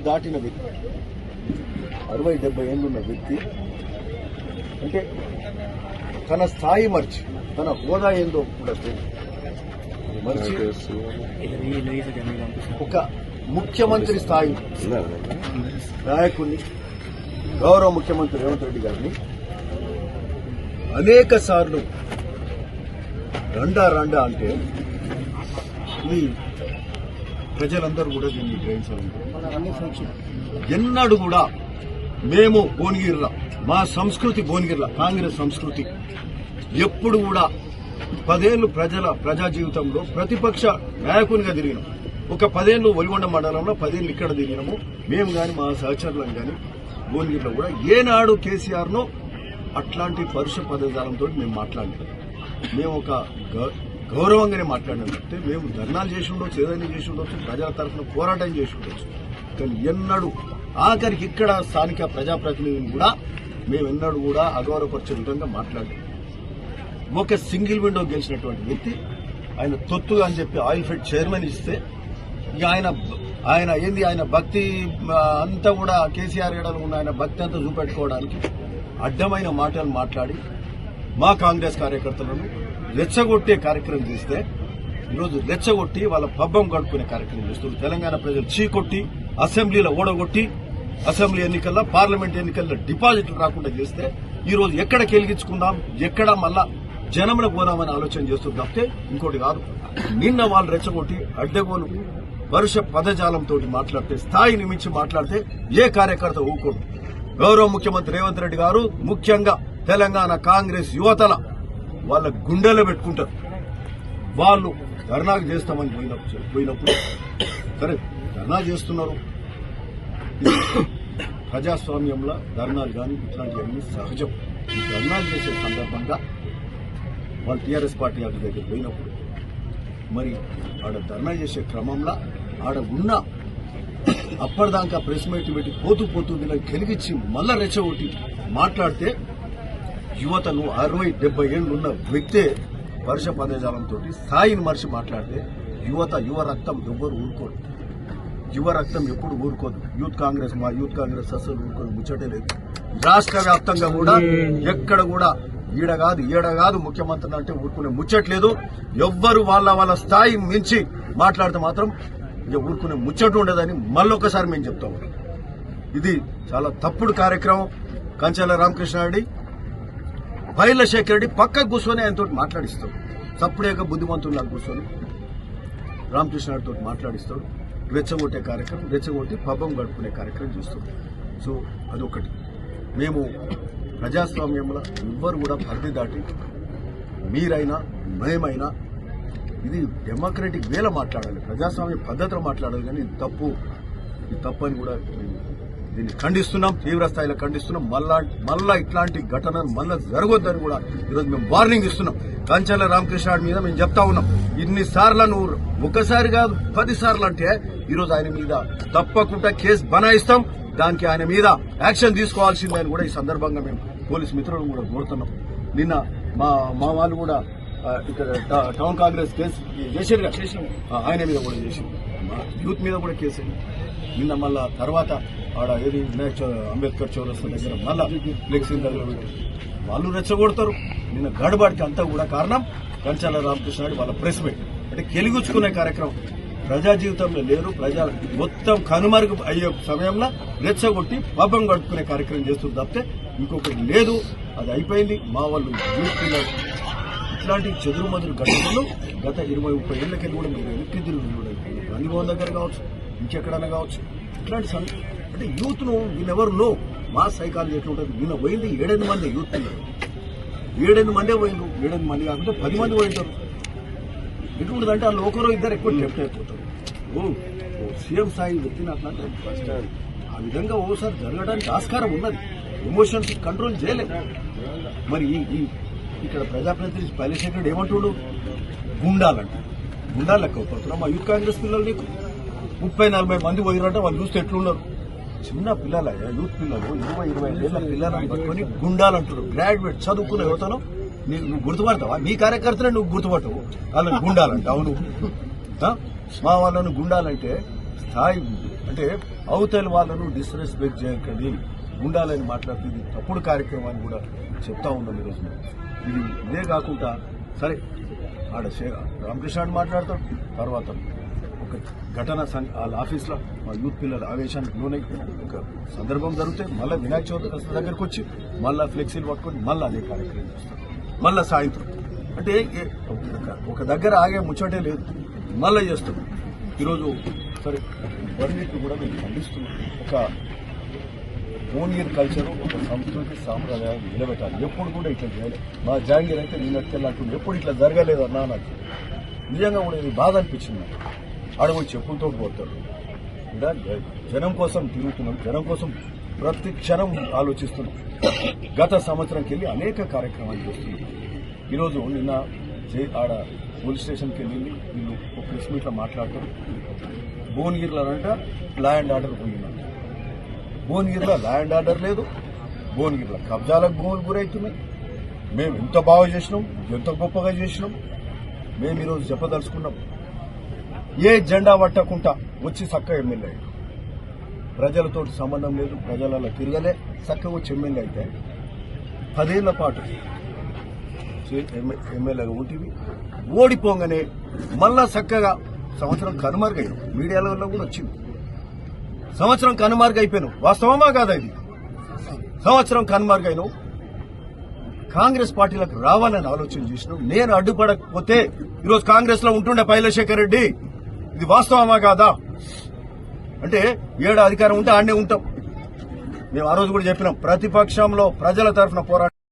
దాటిన వ్యక్తి 60-70 ఏళ్ళున్న వ్యక్తి అంటే తన స్థాయి మర్చి తన హోదా ఏందో కూడా మర్చి ఒక ముఖ్యమంత్రి స్థాయి నాయకుడిని గౌరవ ముఖ్యమంత్రి రేవంత్ రెడ్డి గారిని అనేక సార్లు రండా అంటే ఇది ప్రజలందరూ కూడా దీన్ని గ్రహించాలి. ఎన్నడూ కూడా మేము భువనగిరిలో మా సంస్కృతి భువనగిరిలో కాంగ్రెస్ సంస్కృతి ఎప్పుడు కూడా 10 ఏళ్లు ప్రజా జీవితంలో ప్రతిపక్ష నాయకునిగా తిరిగినాం. ఒక 10 ఏళ్లు ఒలిగొండ మండలంలో 10 ఏళ్లు ఇక్కడ తిరిగినాము. మేము కానీ మా సహచరులం కానీ భువనగిరిలో కూడా ఏనాడు కేసీఆర్ను అట్లాంటి పరుష పదజాలంతో మేము మాట్లాడలేదు. మేము ఒక గౌరవంగానే మాట్లాడినాం అంటే మేము ధర్నాలు చేసి ఉండొచ్చు, ఏదైనా చేసి ఉండొచ్చు, ప్రజల తరఫున పోరాటం చేసి ఉండొచ్చు. కానీ ఎన్నడూ ఆఖరికి ఇక్కడ స్థానిక ప్రజాప్రతినిధులు కూడా మేము ఎన్నడూ కూడా అగౌరవపరిచే విధంగా మాట్లాడలేదు. ఒక సింగిల్ విండో గెలిచినటువంటి వ్యక్తి ఆయన తొత్తుగా అని చెప్పి ఆయిల్ ఫెడ్ చైర్మన్ ఇస్తే ఇక ఆయన భక్తి అంతా కూడా కేసీఆర్ గడలు ఉన్న ఆయన భక్తి అంతా చూపెట్టుకోవడానికి అడ్డమైన మాటలు మాట్లాడి మా కాంగ్రెస్ కార్యకర్తలను రెచ్చగొట్టే కార్యక్రమం చేస్తే ఈరోజు రెచ్చగొట్టి వాళ్ళ పబ్బం గడుపుకునే కార్యక్రమం చేస్తున్నారు. తెలంగాణ ప్రజలు చీకొట్టి అసెంబ్లీలో ఓడగొట్టి అసెంబ్లీ ఎన్నికల్లో పార్లమెంట్ ఎన్నికల్లో డిపాజిట్లు రాకుండా చేస్తే ఈరోజు ఎక్కడ కెలిగించుకుందాం, ఎక్కడ మళ్ళా జనంలో పోదామని ఆలోచన చేస్తుంది తప్పితే ఇంకోటి కాదు. నిన్న వాళ్ళు రెచ్చగొట్టి అడ్డగోలు పరుష పదజాలంతో మాట్లాడితే, స్థాయిని మించి మాట్లాడితే ఏ కార్యకర్త ఊకోడు. గౌరవ ముఖ్యమంత్రి రేవంత్ రెడ్డి గారు ముఖ్యంగా తెలంగాణ కాంగ్రెస్ యువతల వాళ్ళ గుండెలో పెట్టుకుంటారు. వాళ్ళు ధర్నాకు చేస్తామని పోయినప్పుడు సరే ధర్నా చేస్తున్నారు. ప్రజాస్వామ్యంలో ధర్నాలు కానీ ఇట్లాంటివన్నీ సహజం. ఈ ధర్నాలు చేసే సందర్భంగా వాళ్ళు టీఆర్ఎస్ పార్టీ ఆఫీస్ దగ్గర పోయినప్పుడు మరి ఆడ ధర్నా చేసే క్రమంలో ఆడ ఉన్న అప్పటిదాకా ప్రెస్ మీట్ పెట్టి పోతూ వీళ్ళకి కెలిగించి మళ్ళా రెచ్చగొట్టి మాట్లాడితే యువతను 60-70 ఏళ్ళు ఉన్న వ్యక్తే పరుష పదజాలంతో స్థాయిని మరిచి మాట్లాడితే యువ రక్తం ఎవ్వరు ఊరుకోరు. యువ రక్తం ఎప్పుడు ఊరుకోదు. మా యూత్ కాంగ్రెస్ అసలు ఊరుకోదు, ముచ్చటే లేదు. రాష్ట్ర వ్యాప్తంగా కూడా ఎక్కడ కూడా ఈడ కాదు ముఖ్యమంత్రి అంటే ఊరుకునే ముచ్చట్లేదు. ఎవ్వరు వాళ్ళ స్థాయి మించి మాట్లాడితే మాత్రం ఇక ఊరుకునే ముచ్చట ఉండదని మళ్ళొకసారి మేము చెప్తాం. ఇది చాలా తప్పుడు కార్యక్రమం. కంచెల రామకృష్ణారెడ్డి బైర్ల శేఖర్ రెడ్డి పక్కకు కూర్చొని ఆయనతో మాట్లాడిస్తాడు. సప్పుడేక బుద్ధిమంతుల్లా కూర్చొని రామకృష్ణారెడ్డితో మాట్లాడిస్తాడు. రెచ్చగొట్టే కార్యక్రమం, రెచ్చగొట్టి పబ్బం గడుపుకునే కార్యక్రమం చేస్తాడు. సో అదొకటి. మేము ప్రజాస్వామ్యంలో ఎవ్వరు కూడా పరిధి దాటి మీరైనా మేమైనా ఇది డెమోక్రటిక్ వేలో మాట్లాడాలి, ప్రజాస్వామ్య పద్ధతిలో మాట్లాడాలి. కానీ ఇది తప్పు అని కూడా దీన్ని ఖండిస్తున్నాం, తీవ్ర స్థాయిలో ఖండిస్తున్నాం. మళ్ళా ఇట్లాంటి ఘటనలు మళ్ళా జరగొద్దని కూడా ఈరోజు మేము వార్నింగ్ ఇస్తున్నాం. కంచెల రామకృష్ణ మీద మేము చెప్తా ఉన్నాం, ఇన్నిసార్లు నువ్వు ఒకసారి కాదు 10 సార్లు అంటే ఈరోజు ఆయన మీద తప్పకుండా కేసు బనాయిస్తాం. దానికి ఆయన మీద యాక్షన్ తీసుకోవాల్సిందని కూడా ఈ సందర్భంగా మేము పోలీస్ మిత్రులను కూడా కోరుతున్నాం. నిన్న మా వాళ్ళు కూడా ఇక్కడ టౌన్ కాంగ్రెస్ కేసు చేశారుగా, ఆయన మీద కూడా చేసింది, యూత్ మీద కూడా కేసు. నిన్న మళ్ళా తర్వాత ఆడ ఏది అంబేద్కర్ చౌరస్తా దగ్గర మళ్ళా ఫ్లెక్సీల దగ్గర పెట్టి వాళ్ళు రెచ్చగొడతారు. నిన్న గడబడికి అంతా కూడా కారణం కంచెల రామకృష్ణ వాళ్ళ ప్రెస్ మీట్ అంటే కెలిగుచ్చుకునే కార్యక్రమం ప్రజా జీవితంలో లేరు. మొత్తం కనుమరుగు అయ్యే సమయంలో రెచ్చగొట్టి పబ్బం గడుపుకునే కార్యక్రమం చేస్తుంది తప్పితే ఇంకొకటి లేదు. అది అయిపోయింది. మా వాళ్ళు యూత్ పిల్లలు ఇట్లాంటి చెదురుమదురు ఘటనలు గత 20-30 ఏళ్లకెళ్ళి కూడా మీరు వెనక్కి తిరిగి చూడండి. గండిభవన్ దగ్గర కావచ్చు, ఇంకెక్కడైనా కావచ్చు. ఇట్లాంటి అంటే యూత్ ను వీళ్ళెవరు నో మా సైకాలజీ ఎట్లా ఉంటుంది. నిన్న పోయింది 7-8 మంది యూత్ పిల్లలు, 7-8 మందే పోయిండు. 7-8 మంది కాకుండా 10 మంది పోయింటారు. ఎటువంటిదంటే వాళ్ళు ఒకరో ఇద్దరు ఎక్కువ లెఫ్ట్ అయిపోతారు. సీఎం స్థాయి వ్యక్తిని అట్లా ఆ విధంగా ఓసారి జరగడానికి ఆస్కారం ఉన్నది. ఎమోషన్స్ కంట్రోల్ చేయలేదు. మరి ఇక్కడ ప్రజాప్రతినిధి పైలశేఖర్ ఏమంటుడు, గుండాలు లెక్క అవుతున్నాం మా యూత్ కాంగ్రెస్ పిల్లలు. నీకు 30-40 మంది పోయినట్టు వాళ్ళు చూస్తే ఎట్లున్నారు. చిన్న పిల్లల యూత్ పిల్లలు 20-25 ఏళ్ల పిల్లలను పట్టుకొని గుండాలు అంటారు. గ్రాడ్యుయేట్ చదువుకున్న యువతను నువ్వు గుర్తుపడతావా? నీ కార్యకర్తలే నువ్వు గుర్తుపట్టవు, వాళ్ళని గుండాలంటే. అవును, మా వాళ్ళను గుండాలంటే స్థాయి అంటే అవతల వాళ్ళను డిస్రెస్పెక్ట్ చేయకండి ఉండాలని మాట్లాడుతుంది తప్పుడు కార్యక్రమాన్ని కూడా చెప్తా ఉన్నాం ఈరోజు మేము. ఇదే కాకుండా సరే ఆడ రామకృష్ణ మాట్లాడతాం, తర్వాత ఒక ఘటన వాళ్ళ ఆఫీస్లో మా యూత్ పిల్లల ఆవేశానికి లోనై ఒక సందర్భం జరిగితే మళ్ళీ వినాయక చవితి దగ్గరకు వచ్చి మళ్ళీ ఫ్లెక్సీలు పట్టుకొని మళ్ళీ అదే కార్యక్రమం చేస్తాం, మళ్ళీ సాయంత్రం. అంటే ఒక దగ్గర ఆగే ముచ్చటే లేదు, మళ్ళీ చేస్తాం. ఈరోజు సరే ఇవన్నిటి కూడా మేము ఖండిస్తున్నాం. ఒక భువనగిరి కల్చర్, ఒక సంస్కృతి సాంప్రదాయాలు నిలబెట్టాలి. ఎప్పుడు కూడా ఇట్లా చేయాలి. మా జాంగీర్ అయితే నిన్నట్టుకెళ్ళంటుంది, ఎప్పుడు ఇట్లా జరగలేదన్నా నాకు నిజంగా కూడా ఇది బాధ అనిపించింది. నాకు ఆడపోయి చెప్పులతో పోతాడు. ఇలా జనం కోసం తిరుగుతున్నాం, జనం కోసం ప్రతి క్షణం ఆలోచిస్తున్నాం. గత సంవత్సరంకి వెళ్ళి అనేక కార్యక్రమాలు చేస్తున్నాం. ఈరోజు నిన్న ఆడ పోలీస్ స్టేషన్కి వెళ్ళి వీళ్ళు ఒక ప్రెస్ మీట్లో మాట్లాడతారు. భువనగిరిలో అంట లా అండ్ ఆర్డర్ పోయిందంట. భువనగిరిలో లా అండ్ ఆర్డర్ లేదు, భువనగిరిలో కబ్జాలకు భూములు గురవుతున్నాయి. మేము ఎంత బాగా చేసినాం, ఎంత గొప్పగా చేసినాం. మేము ఈరోజు చెప్పదలుచుకున్నాం, ఏ జెండా పట్టకుండా వచ్చి చక్కగా ఎమ్మెల్యే అయ్యాడు. ప్రజలతో సంబంధం లేదు, ప్రజలలో తిరగలే, చక్కగా వచ్చి ఎమ్మెల్యే అయితే 10 ఏళ్ల పాటు ఎమ్మెల్యేగా ఉంటుంది. ఓడిపోగానే మళ్ళా చక్కగా సంవత్సరం కనుమరుగైనాం. మీడియాలో కూడా వచ్చింది, సంవత్సరం కనుమరుగైపోయాను. వాస్తవమా కాదా ఇది? సంవత్సరం కనుమరుగైనాం. కాంగ్రెస్ పార్టీలకు రావాలని ఆలోచన చేసినాం. నేను అడ్డుపడకపోతే ఈరోజు కాంగ్రెస్ లో ఉంటుండే పైలశేఖర్ రెడ్డి. ఇది వాస్తవమా కాదా? అంటే ఏడు అధికారం ఉంటే ఆడనే ఉంటాం. మేము ఆ రోజు కూడా చెప్పినాం, ప్రతిపక్షంలో ప్రజల తరఫున పోరాటం